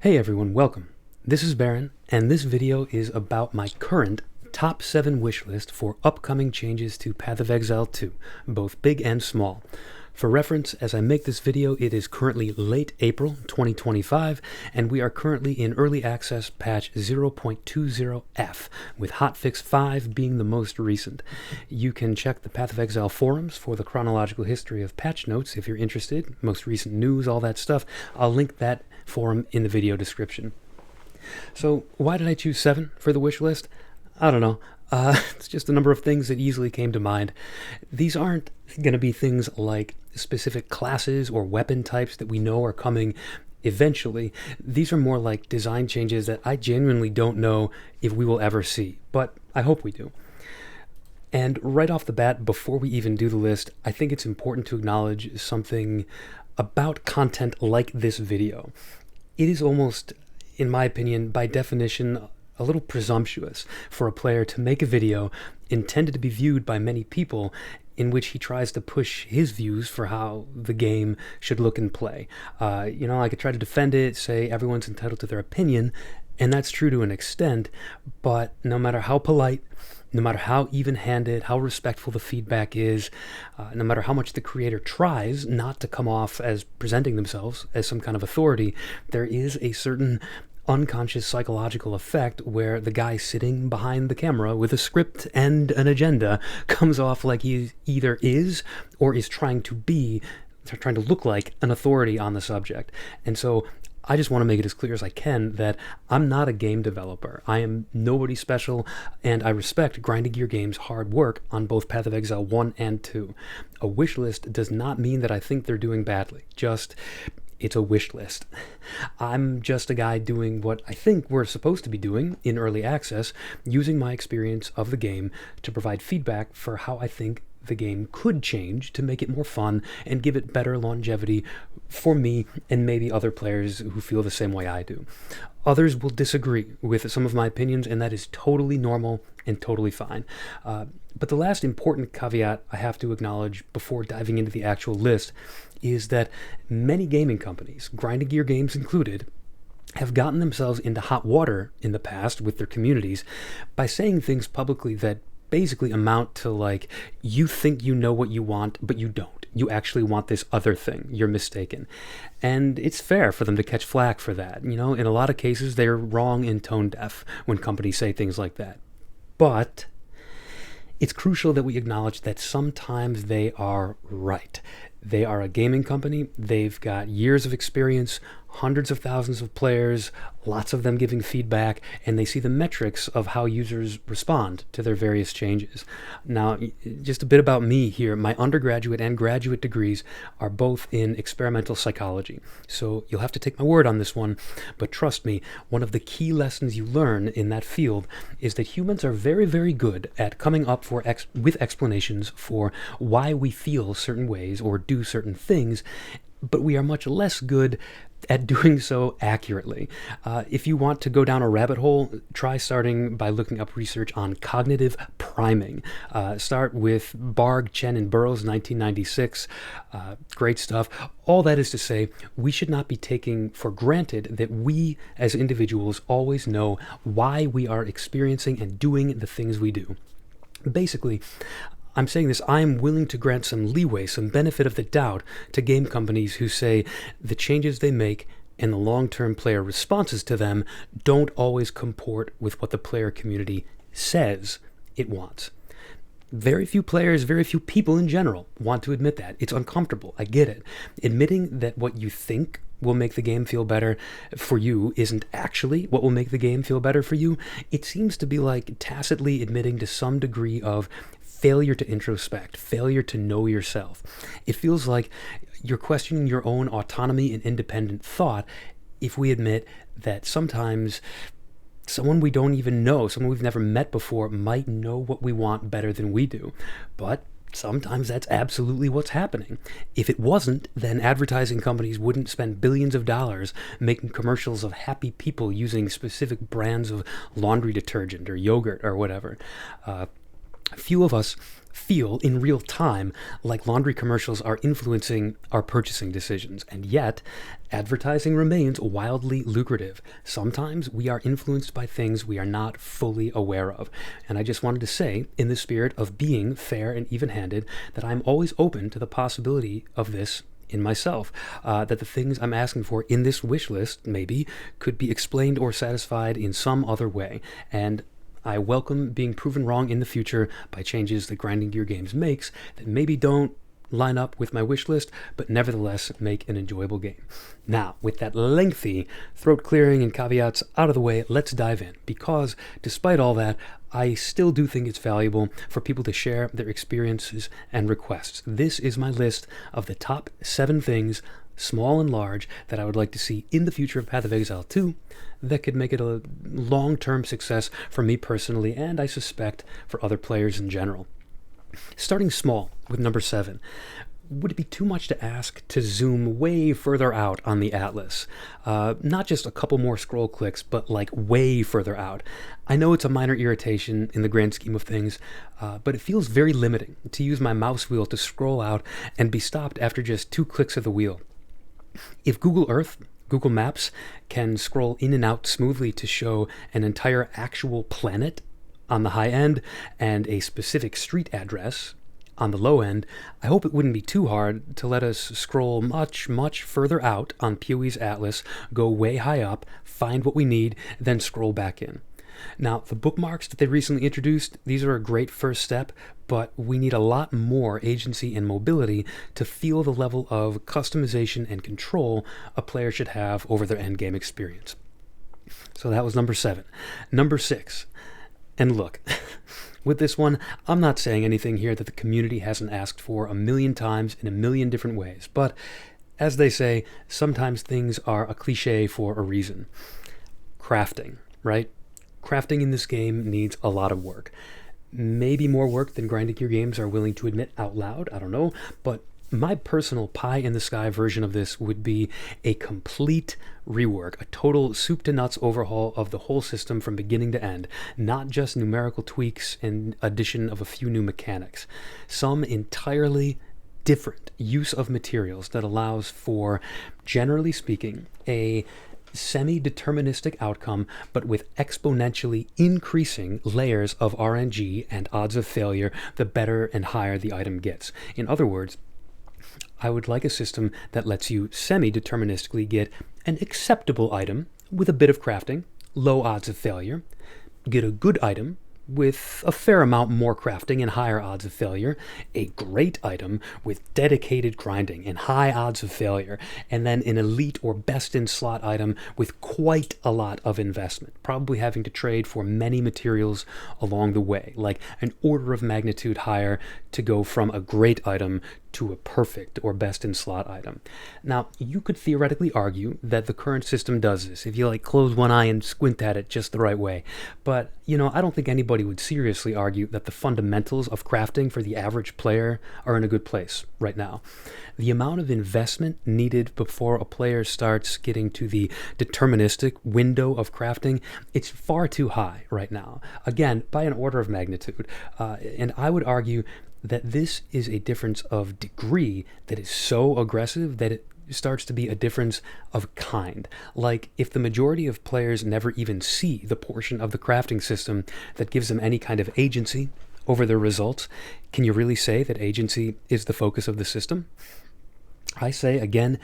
Hey everyone, welcome. This is Baron, and this video is about my current top 7 wish list for upcoming changes to Path of Exile 2, both big and small. For reference, as I make this video, it is currently late April 2025, and we are currently in Early Access patch 0.20F, with hotfix 5 being the most recent. You can check the Path of Exile forums for the chronological history of patch notes if you're interested, most recent news, all that stuff. I'll link that forum in the video description. So why did I choose 7 for the wish list? I don't know. It's just a number of things that easily came to mind. These aren't going to be things like specific classes or weapon types that we know are coming eventually. These are more like design changes that I genuinely don't know if we will ever see, but I hope we do. And right off the bat, before we even do the list, I think it's important to acknowledge something about content like this video. It is almost, in my opinion, by definition, a little presumptuous for a player to make a video intended to be viewed by many people in which he tries to push his views for how the game should look and play. I could try to defend it, say everyone's entitled to their opinion, and that's true to an extent, but no matter how polite, no matter how even-handed, how respectful the feedback is, no matter how much the creator tries not to come off as presenting themselves as some kind of authority, there is a certain unconscious psychological effect where the guy sitting behind the camera with a script and an agenda comes off like he either is or is trying to look like an authority on the subject. And so I just want to make it as clear as I can that I'm not a game developer. I am nobody special, and I respect Grinding Gear Games' hard work on both Path of Exile 1 and 2. A wish list does not mean that I think they're doing badly. It's a wish list. I'm just a guy doing what I think we're supposed to be doing in early access, using my experience of the game to provide feedback for how I think the game could change to make it more fun and give it better longevity for me and maybe other players who feel the same way I do. Others will disagree with some of my opinions, and that is totally normal and totally fine. But the last important caveat I have to acknowledge before diving into the actual list is that many gaming companies, Grinding Gear Games included, have gotten themselves into hot water in the past with their communities by saying things publicly that basically amount to like, you think you know what you want, but you don't. You actually want this other thing. You're mistaken. And it's fair for them to catch flack for that. In a lot of cases, they're wrong and tone deaf when companies say things like that. But it's crucial that we acknowledge that sometimes they are right. They are a gaming company. They've got years of experience, hundreds of thousands of players, lots of them giving feedback, and they see the metrics of how users respond to their various changes. Now, just a bit about me here. My undergraduate and graduate degrees are both in experimental psychology. So you'll have to take my word on this one, but trust me, one of the key lessons you learn in that field is that humans are very, very good at coming up with explanations for why we feel certain ways or do certain things, but we are much less good at doing so accurately. If you want to go down a rabbit hole, try starting by looking up research on cognitive priming. Start with Barg, Chen, and Burroughs, 1996. Great stuff. All that is to say, we should not be taking for granted that we as individuals always know why we are experiencing and doing the things we do. Basically, I'm saying this, I am willing to grant some leeway, some benefit of the doubt to game companies who say the changes they make and the long-term player responses to them don't always comport with what the player community says it wants. Very few players, very few people in general want to admit that. It's uncomfortable. I get it. Admitting that what you think will make the game feel better for you isn't actually what will make the game feel better for you. It seems to be like tacitly admitting to some degree of failure to introspect, failure to know yourself. It feels like you're questioning your own autonomy and independent thought if we admit that sometimes someone we don't even know, someone we've never met before, might know what we want better than we do. But sometimes that's absolutely what's happening. If it wasn't, then advertising companies wouldn't spend billions of dollars making commercials of happy people using specific brands of laundry detergent or yogurt or whatever. Few of us feel in real time like laundry commercials are influencing our purchasing decisions, and yet advertising remains wildly lucrative. Sometimes we are influenced by things we are not fully aware of, and I just wanted to say, in the spirit of being fair and even-handed, that I'm always open to the possibility of this in myself, that the things I'm asking for in this wish list maybe could be explained or satisfied in some other way, and I welcome being proven wrong in the future by changes that Grinding Gear Games makes that maybe don't line up with my wish list, but nevertheless make an enjoyable game. Now, with that lengthy throat clearing and caveats out of the way, let's dive in, because despite all that, I still do think it's valuable for people to share their experiences and requests. This is my list of the top 7 things, small and large, that I would like to see in the future of Path of Exile 2 that could make it a long-term success for me personally, and I suspect for other players in general. Starting small with number 7. Would it be too much to ask to zoom way further out on the atlas? Not just a couple more scroll clicks, but like way further out. I know it's a minor irritation in the grand scheme of things, but it feels very limiting to use my mouse wheel to scroll out and be stopped after just 2 clicks of the wheel. If Google Earth, Google Maps, can scroll in and out smoothly to show an entire actual planet on the high end and a specific street address on the low end, I hope it wouldn't be too hard to let us scroll much, much further out on POE's atlas, go way high up, find what we need, then scroll back in. Now, the bookmarks that they recently introduced, these are a great first step, but we need a lot more agency and mobility to feel the level of customization and control a player should have over their endgame experience. So that was number 7. Number 6. And look, with this one, I'm not saying anything here that the community hasn't asked for a million times in a million different ways, but as they say, sometimes things are a cliche for a reason. Crafting, right? Crafting in this game needs a lot of work. Maybe more work than Grinding Gear Games are willing to admit out loud, I don't know, but my personal pie-in-the-sky version of this would be a complete rework, a total soup-to-nuts overhaul of the whole system from beginning to end, not just numerical tweaks and addition of a few new mechanics. Some entirely different use of materials that allows for, generally speaking, a semi-deterministic outcome, but with exponentially increasing layers of RNG and odds of failure the better and higher the item gets. In other words, I would like a system that lets you semi-deterministically get an acceptable item with a bit of crafting, low odds of failure, get a good item with a fair amount more crafting and higher odds of failure, a great item with dedicated grinding and high odds of failure, and then an elite or best-in-slot item with quite a lot of investment, probably having to trade for many materials along the way, like an order of magnitude higher to go from a great item to a perfect or best-in-slot item. Now, you could theoretically argue that the current system does this, if you close one eye and squint at it just the right way, but I don't think anybody would seriously argue that the fundamentals of crafting for the average player are in a good place right now. The amount of investment needed before a player starts getting to the deterministic window of crafting, it's far too high right now. Again, by an order of magnitude. And I would argue that this is a difference of degree that is so aggressive that it starts to be a difference of kind. Like, if the majority of players never even see the portion of the crafting system that gives them any kind of agency over their results, can you really say that agency is the focus of the system? I say, again,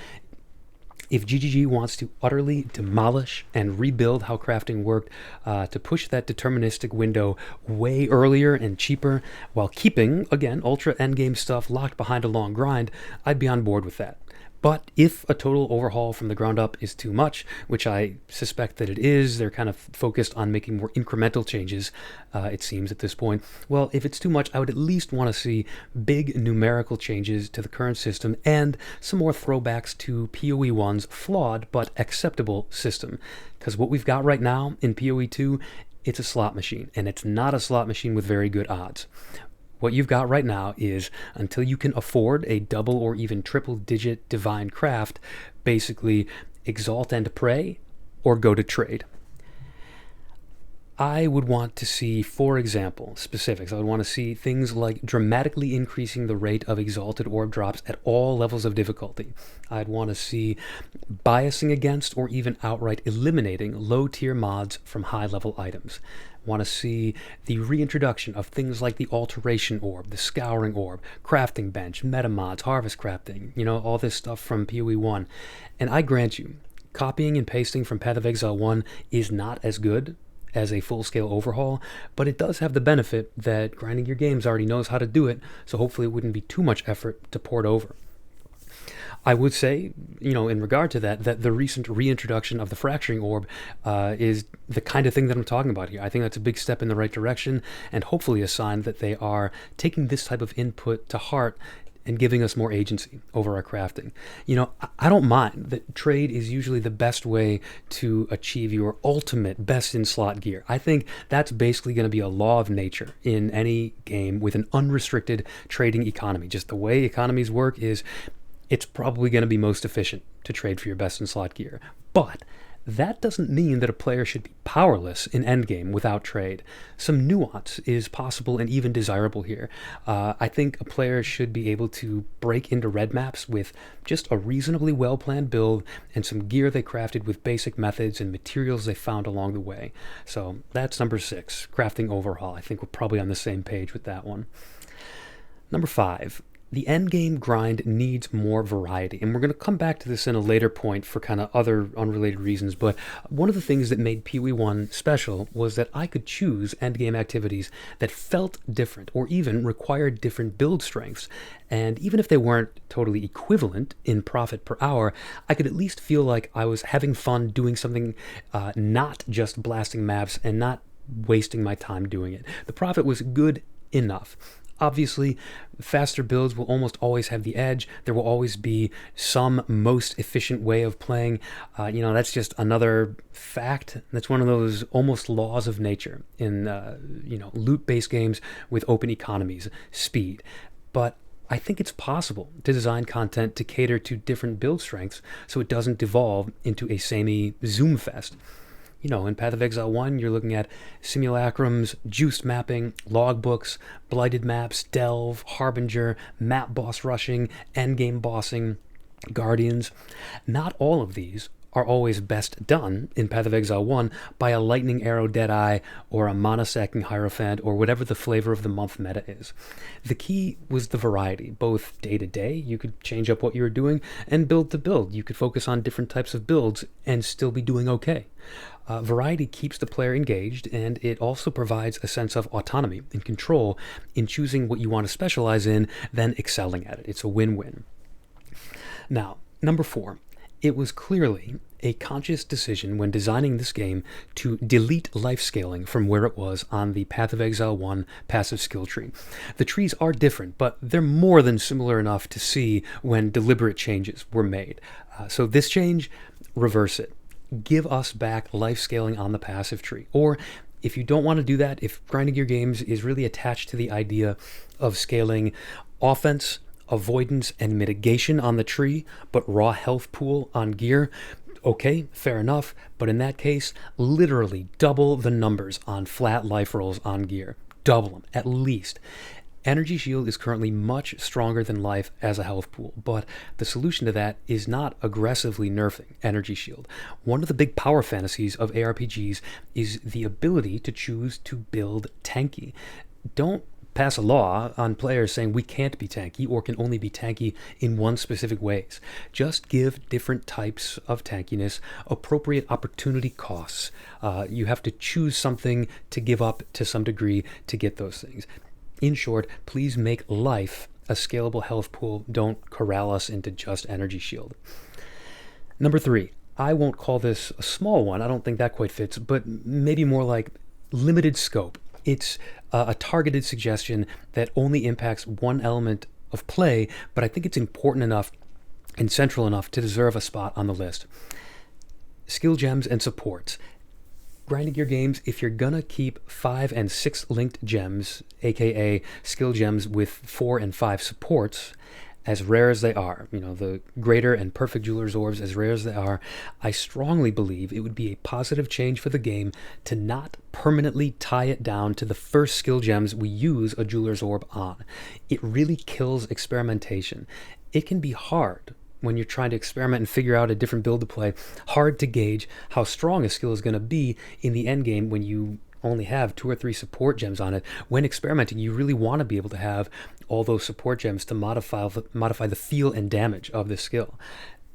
if GGG wants to utterly demolish and rebuild how crafting worked, to push that deterministic window way earlier and cheaper while keeping, again, ultra endgame stuff locked behind a long grind, I'd be on board with that. But if a total overhaul from the ground up is too much, which I suspect that it is, they're kind of focused on making more incremental changes, it seems at this point. Well, if it's too much, I would at least want to see big numerical changes to the current system and some more throwbacks to POE1's flawed but acceptable system. Because what we've got right now in POE2, it's a slot machine, and it's not a slot machine with very good odds. What you've got right now is, until you can afford a double or even triple digit divine craft, basically exalt and pray or go to trade. I would want to see, for example, specifics. I would want to see things like dramatically increasing the rate of exalted orb drops at all levels of difficulty. I'd want to see biasing against or even outright eliminating low-tier mods from high-level items. Want to see the reintroduction of things like the Alteration Orb, the Scouring Orb, Crafting Bench, Meta Mods, Harvest Crafting, all this stuff from POE1. And I grant you, copying and pasting from Path of Exile 1 is not as good as a full-scale overhaul, but it does have the benefit that Grinding Your Games already knows how to do it, so hopefully it wouldn't be too much effort to port over. I would say, in regard to that the recent reintroduction of the Fracturing Orb is the kind of thing that I'm talking about here. I think that's a big step in the right direction, and hopefully a sign that they are taking this type of input to heart and giving us more agency over our crafting. I don't mind that trade is usually the best way to achieve your ultimate best-in-slot gear. I think that's basically going to be a law of nature in any game with an unrestricted trading economy. Just the way economies work is it's probably going to be most efficient to trade for your best-in-slot gear. But that doesn't mean that a player should be powerless in Endgame without trade. Some nuance is possible and even desirable here. I think a player should be able to break into red maps with just a reasonably well-planned build and some gear they crafted with basic methods and materials they found along the way. So that's number 6, Crafting Overhaul. I think we're probably on the same page with that one. Number 5. The endgame grind needs more variety, and we're going to come back to this in a later point for kind of other unrelated reasons, but one of the things that made POE1 special was that I could choose endgame activities that felt different or even required different build strengths, and even if they weren't totally equivalent in profit per hour, I could at least feel like I was having fun doing something, not just blasting maps and not wasting my time doing it. The profit was good enough. Obviously, faster builds will almost always have the edge. There will always be some most efficient way of playing. That's just another fact. That's one of those almost laws of nature in, loot-based games with open economies, speed. But I think it's possible to design content to cater to different build strengths so it doesn't devolve into a samey Zoom fest. In Path of Exile 1, you're looking at simulacrums, juiced mapping, logbooks, blighted maps, delve, harbinger, map boss rushing, endgame bossing, guardians. Not all of these are always best done in Path of Exile 1 by a lightning arrow Deadeye or a mana-sacking Hierophant or whatever the flavor of the month meta is. The key was the variety, both day to day, you could change up what you were doing, and build to build. You could focus on different types of builds and still be doing okay. Variety keeps the player engaged, and it also provides a sense of autonomy and control in choosing what you want to specialize in, then excelling at it. It's a win-win. Now, number 4. It was clearly a conscious decision when designing this game to delete life scaling from where it was on the Path of Exile 1 passive skill tree. The trees are different, but they're more than similar enough to see when deliberate changes were made. So this change, reverse it. Give us back life scaling on the passive tree. Or if you don't want to do that, if Grinding Your Games is really attached to the idea of scaling offense, avoidance, and mitigation on the tree, but raw health pool on gear, okay, fair enough, but in that case, literally double the numbers on flat life rolls on gear. Double them, at least. Energy Shield is currently much stronger than life as a health pool, but the solution to that is not aggressively nerfing Energy Shield. One of the big power fantasies of ARPGs is the ability to choose to build tanky. Don't pass a law on players saying we can't be tanky or can only be tanky in one specific ways. Just give different types of tankiness appropriate opportunity costs. You have to choose something to give up to some degree to get those things. In short, please make life a scalable health pool. Don't corral us into just Energy Shield. Number 3, I won't call this a small one. I don't think that quite fits, but maybe more like limited scope. It's a targeted suggestion that only impacts one element of play, but I think it's important enough and central enough to deserve a spot on the list. Skill gems and supports. Grinding Your Games, if you're gonna keep 5 and 6 linked gems, aka skill gems with 4 and 5 supports, as rare as they are, the greater and perfect Jeweler's Orbs, as rare as they are, I strongly believe it would be a positive change for the game to not permanently tie it down to the first skill gems we use a Jeweler's Orb on. It really kills experimentation. It can be hard when you're trying to experiment and figure out a different build to play, hard to gauge how strong a skill is going to be in the end game when you only have 2 or 3 support gems on it. When experimenting, you really want to be able to have all those support gems to modify the feel and damage of the skill.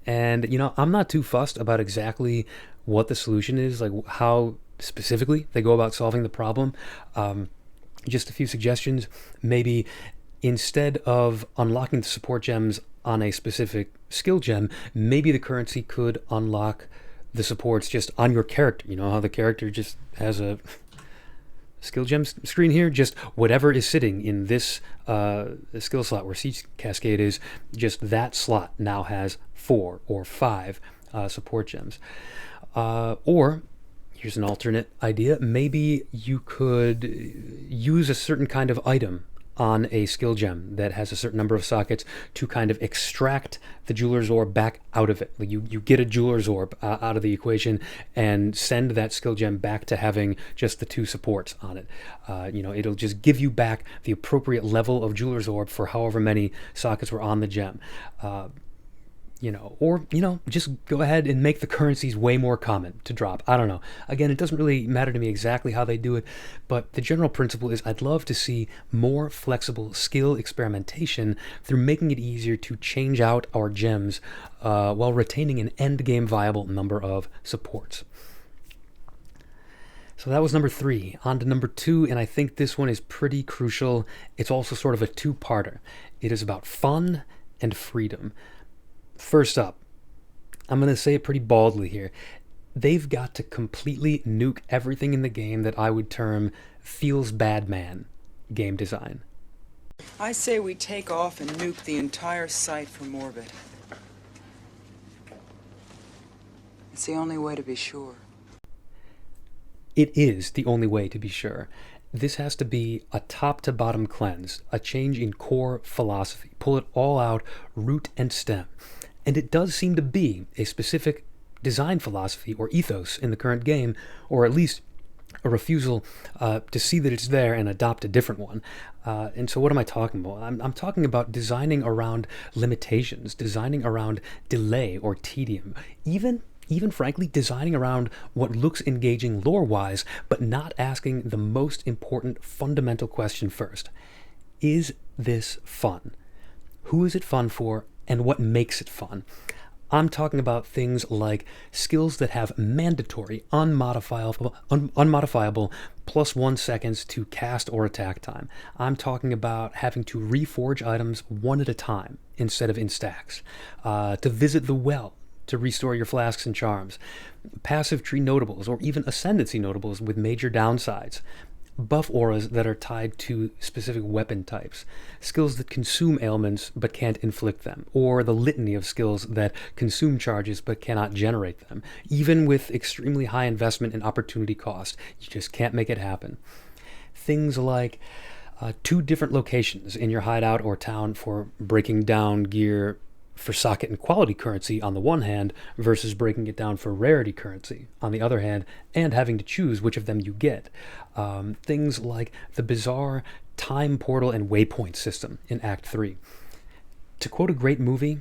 And I'm not too fussed about exactly what the solution is, like how specifically they go about solving the problem. Just a few suggestions. Maybe instead of unlocking the support gems on a specific skill gem, maybe the currency could unlock the supports just on your character. You know how the character just has a skill gem screen here, just whatever is sitting in this skill slot where Siege Cascade is, just that slot now has 4 or 5 support gems. Or here's an alternate idea. Maybe you could use a certain kind of item on a skill gem that has a certain number of sockets to kind of extract the Jeweler's Orb back out of it. Like you get a Jeweler's Orb out of the equation and send that skill gem back to having just the 2 supports on it. It'll just give you back the appropriate level of Jeweler's Orb for however many sockets were on the gem. Or just go ahead and make the currencies way more common to drop. I don't know. Again, it doesn't really matter to me exactly how they do it, but the general principle is I'd love to see more flexible skill experimentation through making it easier to change out our gems while retaining an end game viable number of supports. So that was number 3. On to number 2, and I think this one is pretty crucial. It's also sort of a 2-parter. It is about fun and freedom. First up, I'm going to say it pretty baldly here. They've got to completely nuke everything in the game that I would term feels bad man game design. I say we take off and nuke the entire site from orbit. It's the only way to be sure. It is the only way to be sure. This has to be a top-to-bottom cleanse, a change in core philosophy. Pull it all out, root and stem. And it does seem to be a specific design philosophy or ethos in the current game, or at least a refusal to see that it's there and adopt a different one. And so what am I talking about? I'm talking about designing around limitations, designing around delay or tedium, even frankly designing around what looks engaging lore-wise, but not asking the most important fundamental question first. Is this fun? Who is it fun for, and what makes it fun? I'm talking about things like skills that have mandatory, unmodifiable +1 seconds to cast or attack time. I'm talking about having to reforge items one at a time instead of in stacks, to visit the well to restore your flasks and charms, passive tree notables or even ascendancy notables with major downsides, buff auras that are tied to specific weapon types, skills that consume ailments but can't inflict them, or the litany of skills that consume charges but cannot generate them. Even with extremely high investment and opportunity cost, you just can't make it happen. Things like 2 different locations in your hideout or town for breaking down gear for socket and quality currency on the one hand versus breaking it down for rarity currency on the other hand, and having to choose which of them you get. Things like the bizarre time portal and waypoint system in Act 3. To quote a great movie,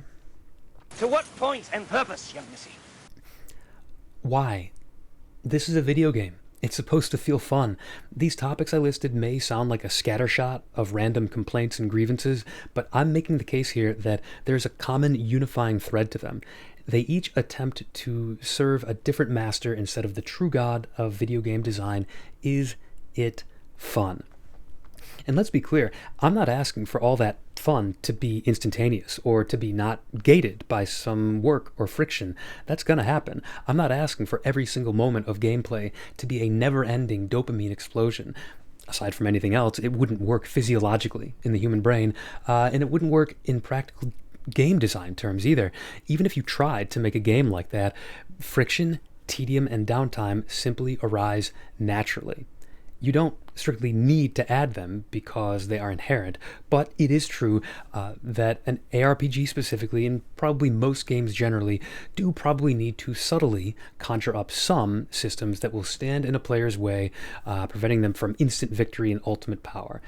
"To what point and purpose, young missy?" Why? This is a video game. It's supposed to feel fun. These topics I listed may sound like a scattershot of random complaints and grievances, but I'm making the case here that there's a common unifying thread to them. They each attempt to serve a different master instead of the true god of video game design. Is it fun? And let's be clear, I'm not asking for all that fun to be instantaneous or to be not gated by some work or friction. That's going to happen. I'm not asking for every single moment of gameplay to be a never-ending dopamine explosion. Aside from anything else, it wouldn't work physiologically in the human brain, and it wouldn't work in practical game design terms either. Even if you tried to make a game like that, friction, tedium, and downtime simply arise naturally. You don't strictly need to add them because they are inherent, but it is true that an ARPG specifically, and probably most games generally, do probably need to subtly conjure up some systems that will stand in a player's way, preventing them from instant victory and ultimate power.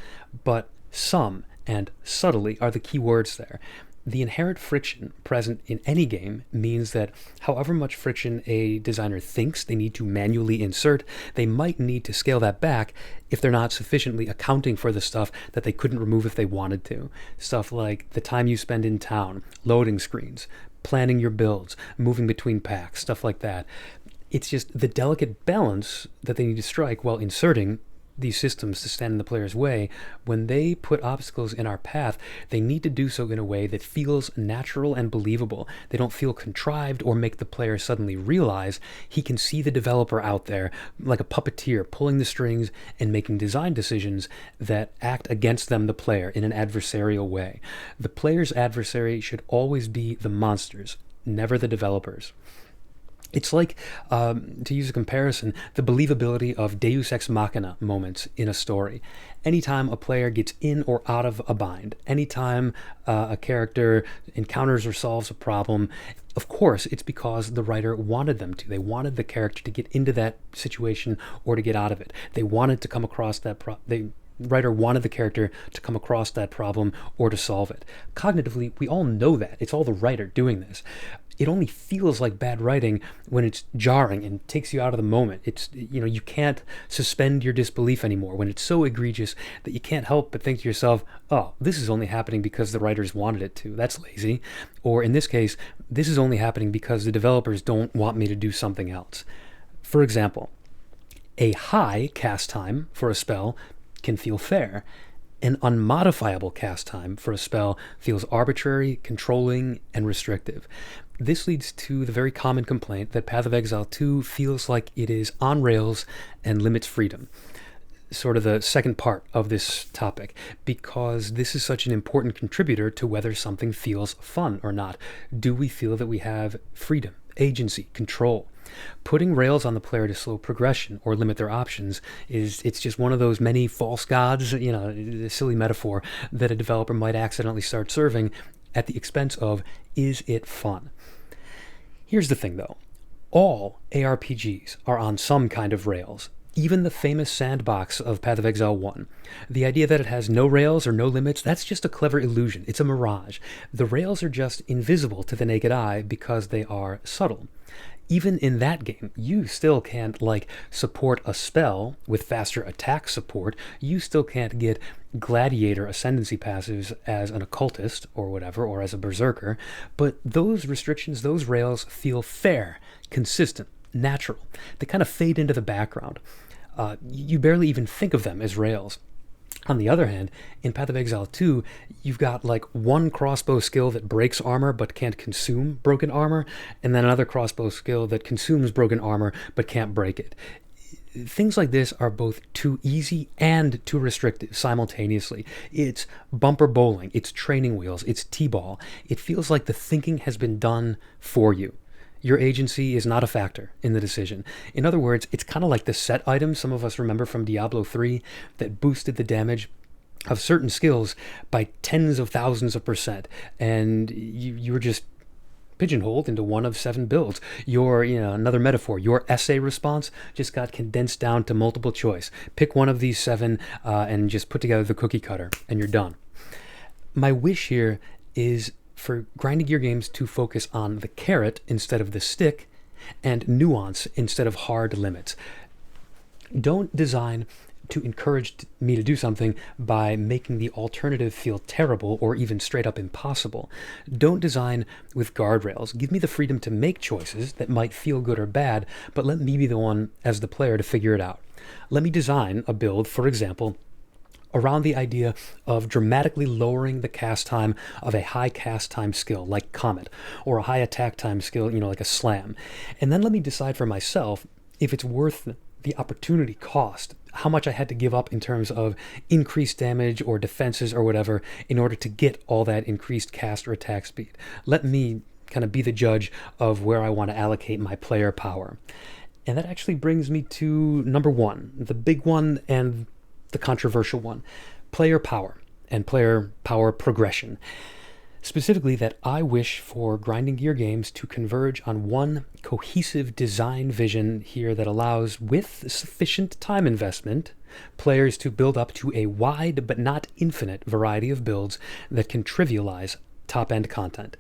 But some and subtly are the key words there. The inherent friction present in any game means that however much friction a designer thinks they need to manually insert, they might need to scale that back if they're not sufficiently accounting for the stuff that they couldn't remove if they wanted to. Stuff like the time you spend in town, loading screens, planning your builds, moving between packs, stuff like that. It's just the delicate balance that they need to strike while inserting these systems to stand in the player's way. When they put obstacles in our path, they need to do so in a way that feels natural and believable. They don't feel contrived or make the player suddenly realize he can see the developer out there like a puppeteer pulling the strings and making design decisions that act against them, the player, in an adversarial way. The player's adversary should always be the monsters, never the developers. It's like, to use a comparison, the believability of Deus Ex Machina moments in a story. Anytime a player gets in or out of a bind, anytime a character encounters or solves a problem, of course, it's because the writer wanted them to. They wanted the character to get into that situation or to get out of it. They wanted to come across that writer wanted the character to come across that problem or to solve it. Cognitively, we all know that. It's all the writer doing this. It only feels like bad writing when it's jarring and takes you out of the moment. It's, you can't suspend your disbelief anymore when it's so egregious that you can't help but think to yourself, oh, this is only happening because the writers wanted it to. That's lazy. Or in this case, this is only happening because the developers don't want me to do something else. For example, a high cast time for a spell can feel fair. An unmodifiable cast time for a spell feels arbitrary, controlling, and restrictive. This leads to the very common complaint that Path of Exile 2 feels like it is on rails and limits freedom. Sort of the second part of this topic, because this is such an important contributor to whether something feels fun or not. Do we feel that we have freedom, agency, control? Putting rails on the player to slow progression or limit their options it's just one of those many false gods, a silly metaphor that a developer might accidentally start serving at the expense of, is it fun? Here's the thing though, all ARPGs are on some kind of rails. Even the famous sandbox of Path of Exile 1. The idea that it has no rails or no limits, that's just a clever illusion. It's a mirage. The rails are just invisible to the naked eye because they are subtle. Even in that game, you still can't, support a spell with faster attack support. You still can't get gladiator ascendancy passives as an occultist or whatever, or as a berserker. But those restrictions, those rails feel fair, consistent, natural. They kind of fade into the background. You barely even think of them as rails. On the other hand, in Path of Exile 2, you've got one crossbow skill that breaks armor but can't consume broken armor, and then another crossbow skill that consumes broken armor but can't break it. Things like this are both too easy and too restrictive simultaneously. It's bumper bowling, it's training wheels, it's t-ball. It feels like the thinking has been done for you. Your agency is not a factor in the decision. In other words, it's kind of like the set item some of us remember from Diablo 3 that boosted the damage of certain skills by tens of thousands of %, and you were just pigeonholed into one of 7 builds. Another metaphor, your essay response just got condensed down to multiple choice. Pick one of these 7 and just put together the cookie cutter, and you're done. My wish here is for grinding gear games to focus on the carrot instead of the stick, and nuance instead of hard limits. Don't design to encourage me to do something by making the alternative feel terrible or even straight up impossible. Don't design with guardrails. Give me the freedom to make choices that might feel good or bad, but let me be the one as the player to figure it out. Let me design a build, for example, around the idea of dramatically lowering the cast time of a high cast time skill like Comet, or a high attack time skill, like a Slam. And then let me decide for myself if it's worth the opportunity cost, how much I had to give up in terms of increased damage or defenses or whatever in order to get all that increased cast or attack speed. Let me kind of be the judge of where I want to allocate my player power. And that actually brings me to number 1, the big one and the controversial one, player power and player power progression. Specifically, that I wish for grinding gear games to converge on one cohesive design vision here that allows, with sufficient time investment, players to build up to a wide but not infinite variety of builds that can trivialize top-end content.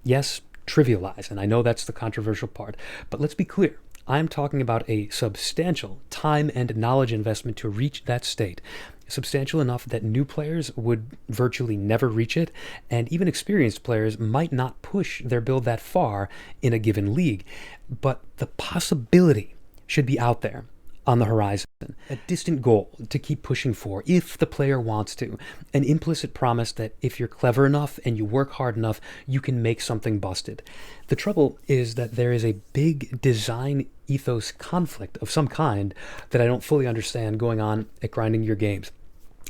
Yes, trivialize, and I know that's the controversial part, but let's be clear. I'm talking about a substantial time and knowledge investment to reach that state. Substantial enough that new players would virtually never reach it, and even experienced players might not push their build that far in a given league. But the possibility should be out there on the horizon, a distant goal to keep pushing for if the player wants to, an implicit promise that if you're clever enough and you work hard enough, you can make something busted. The trouble is that there is a big design ethos conflict of some kind that I don't fully understand going on at Grinding Your Games.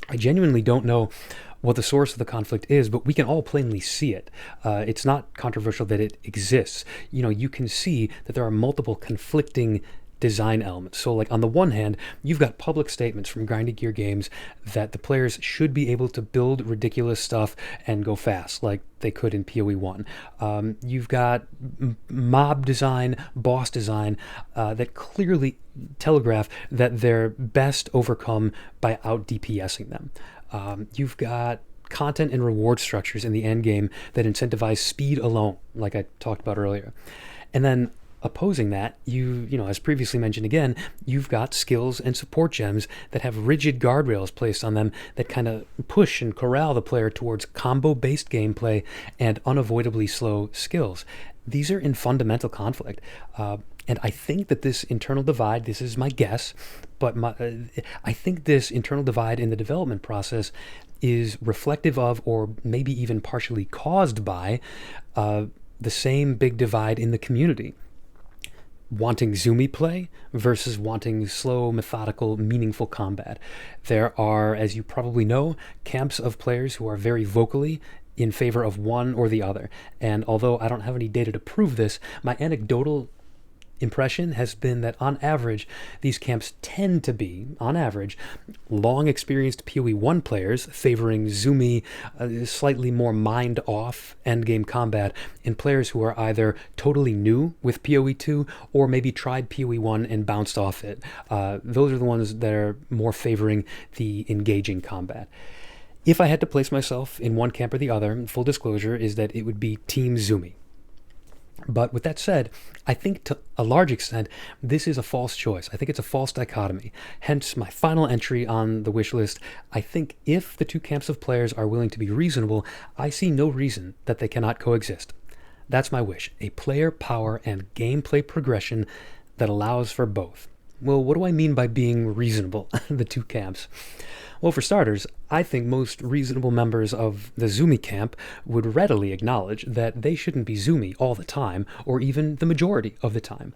I genuinely don't know what the source of the conflict is, but we can all plainly see it. It's not controversial that it exists. You can see that there are multiple conflicting design elements. So like on the one hand, you've got public statements from Grinding Gear Games that the players should be able to build ridiculous stuff and go fast like they could in POE1. You've got mob design, boss design that clearly telegraph that they're best overcome by out DPSing them. You've got content and reward structures in the endgame that incentivize speed alone, like I talked about earlier. And then opposing that, as previously mentioned again, you've got skills and support gems that have rigid guardrails placed on them that kind of push and corral the player towards combo-based gameplay and unavoidably slow skills. These are in fundamental conflict. And I think that this internal divide, this is my guess, but I think this internal divide in the development process is reflective of, or maybe even partially caused by, the same big divide in the community. Wanting zoomy play versus wanting slow, methodical, meaningful combat. There are, as you probably know, camps of players who are very vocally in favor of one or the other. And although I don't have any data to prove this, my anecdotal impression has been that on average, these camps tend to be, on average, long experienced POE1 players favoring zoomy, slightly more mind-off endgame combat, and players who are either totally new with POE2 or maybe tried POE1 and bounced off it. Those are the ones that are more favoring the engaging combat. If I had to place myself in one camp or the other, full disclosure is that it would be Team Zoomy. But with that said, I think to a large extent, this is a false choice. I think it's a false dichotomy. Hence, my final entry on the wish list. I think if the two camps of players are willing to be reasonable, I see no reason that they cannot coexist. That's my wish, a player power and gameplay progression that allows for both. Well, what do I mean by being reasonable, the two camps? Well, for starters, I think most reasonable members of the zoomy camp would readily acknowledge that they shouldn't be zoomy all the time, or even the majority of the time.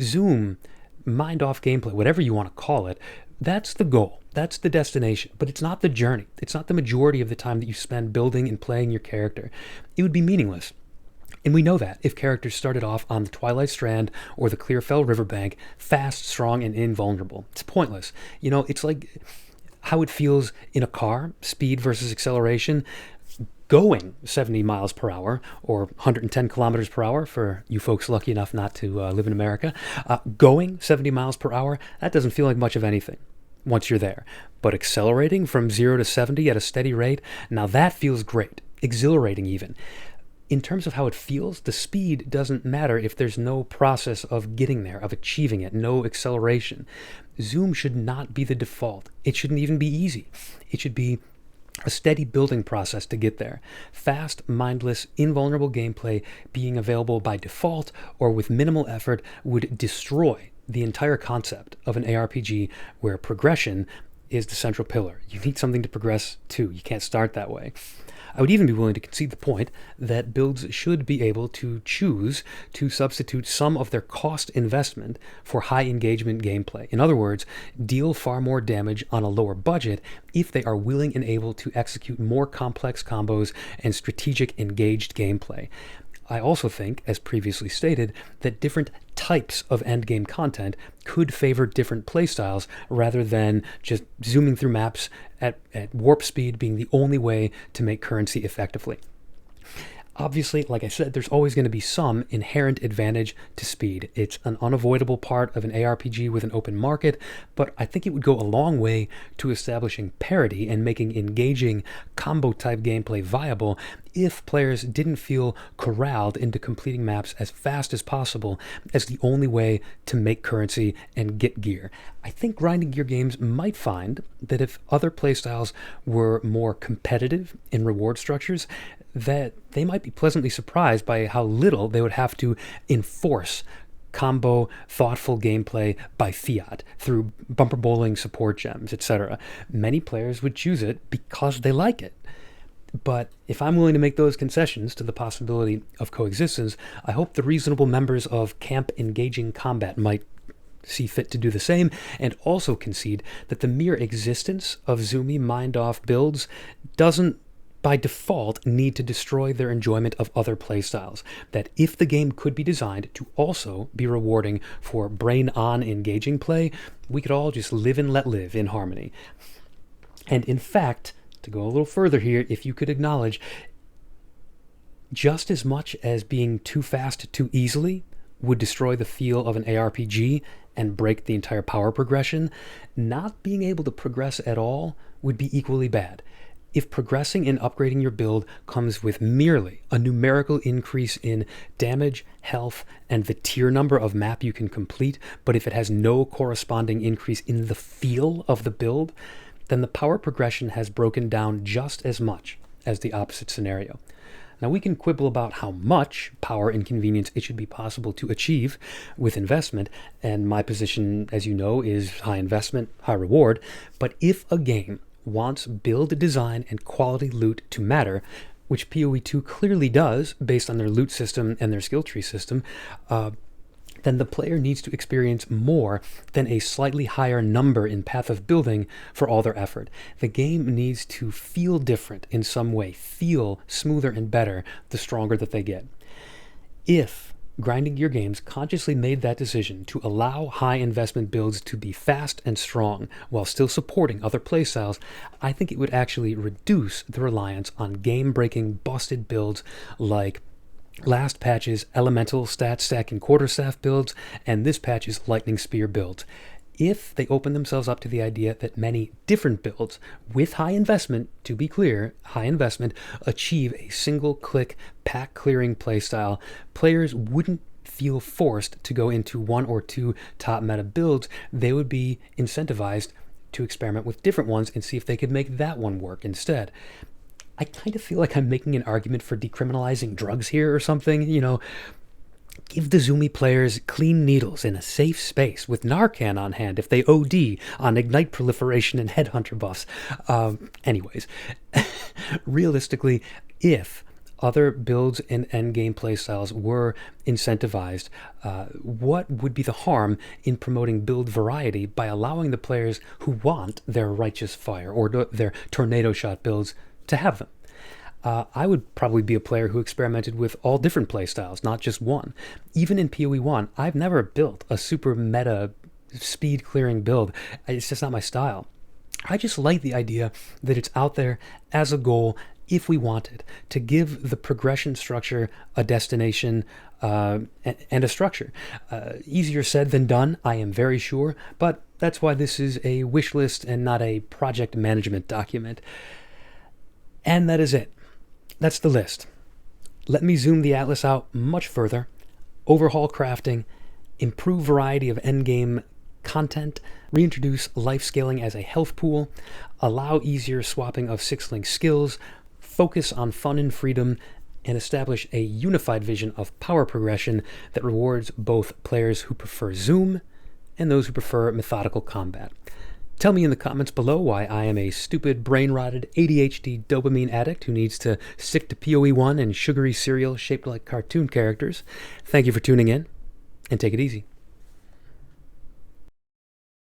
Zoom, mind-off gameplay, whatever you want to call it, that's the goal. That's the destination. But it's not the journey. It's not the majority of the time that you spend building and playing your character. It would be meaningless. And we know that if characters started off on the Twilight Strand or the Clearfell Riverbank, fast, strong, and invulnerable. It's pointless. It's like how it feels in a car, speed versus acceleration, going 70 miles per hour or 110 kilometers per hour for you folks lucky enough not to live in America. Going 70 miles per hour, that doesn't feel like much of anything once you're there. But accelerating from 0 to 70 at a steady rate, now that feels great, exhilarating even. In terms of how it feels, the speed doesn't matter if there's no process of getting there, of achieving it, no acceleration. Zoom should not be the default. It shouldn't even be easy. It should be a steady building process to get there. Fast, mindless, invulnerable gameplay being available by default or with minimal effort would destroy the entire concept of an ARPG where progression is the central pillar. You need something to progress to. You can't start that way. I would even be willing to concede the point that builds should be able to choose to substitute some of their cost investment for high engagement gameplay. In other words, deal far more damage on a lower budget if they are willing and able to execute more complex combos and strategic engaged gameplay. I also think, as previously stated, that different types of endgame content could favor different playstyles rather than just zooming through maps at warp speed being the only way to make currency effectively. Obviously, like I said, there's always going to be some inherent advantage to speed. It's an unavoidable part of an ARPG with an open market, but I think it would go a long way to establishing parity and making engaging combo-type gameplay viable if players didn't feel corralled into completing maps as fast as possible as the only way to make currency and get gear. I think grinding gear games might find that if other playstyles were more competitive in reward structures, that they might be pleasantly surprised by how little they would have to enforce combo, thoughtful gameplay by fiat through bumper bowling, support gems, etc. Many players would choose it because they like it. But if I'm willing to make those concessions to the possibility of coexistence, I hope the reasonable members of Camp Engaging Combat might see fit to do the same, and also concede that the mere existence of zoomy, mind-off builds doesn't by default need to destroy their enjoyment of other playstyles. That if the game could be designed to also be rewarding for brain-on engaging play, we could all just live and let live in harmony. And in fact, to go a little further here, if you could acknowledge, just as much as being too fast too easily would destroy the feel of an ARPG and break the entire power progression, not being able to progress at all would be equally bad. If progressing and upgrading your build comes with merely a numerical increase in damage, health, and the tier number of map you can complete, but if it has no corresponding increase in the feel of the build, then the power progression has broken down just as much as the opposite scenario. Now, we can quibble about how much power and convenience it should be possible to achieve with investment, and my position, as you know, is high investment, high reward, but if a game wants build design and quality loot to matter, which POE2 clearly does based on their loot system and their skill tree system, then the player needs to experience more than a slightly higher number in path of building for all their effort. The game needs to feel different in some way, feel smoother and better the stronger that they get. If grinding gear games consciously made that decision to allow high investment builds to be fast and strong while still supporting other playstyles, I think it would actually reduce the reliance on game-breaking busted builds like last patch's elemental stat stack and quarterstaff builds and this patch's lightning spear builds. If they open themselves up to the idea that many different builds with high investment, to be clear, high investment, achieve a single-click pack-clearing playstyle, players wouldn't feel forced to go into one or two top meta builds. They would be incentivized to experiment with different ones and see if they could make that one work instead. I kind of feel like I'm making an argument for decriminalizing drugs here or something, Give the zoomy players clean needles in a safe space with Narcan on hand if they OD on ignite proliferation and headhunter buffs. Anyways, realistically, if other builds and endgame playstyles were incentivized, what would be the harm in promoting build variety by allowing the players who want their righteous fire or their tornado shot builds to have them? I would probably be a player who experimented with all different playstyles, not just one. Even in POE1, I've never built a super meta speed clearing build. It's just not my style. I just like the idea that it's out there as a goal if we wanted to give the progression structure a destination and a structure. Easier said than done, I am very sure, but that's why this is a wish list and not a project management document. And that is it. That's the list. Let me zoom the atlas out much further. Overhaul crafting, improve variety of endgame content, reintroduce life scaling as a health pool, allow easier swapping of six-link skills, focus on fun and freedom, and establish a unified vision of power progression that rewards both players who prefer zoom and those who prefer methodical combat. Tell me in the comments below why I am a stupid, brain-rotted, ADHD dopamine addict who needs to stick to POE1 and sugary cereal shaped like cartoon characters. Thank you for tuning in, and take it easy.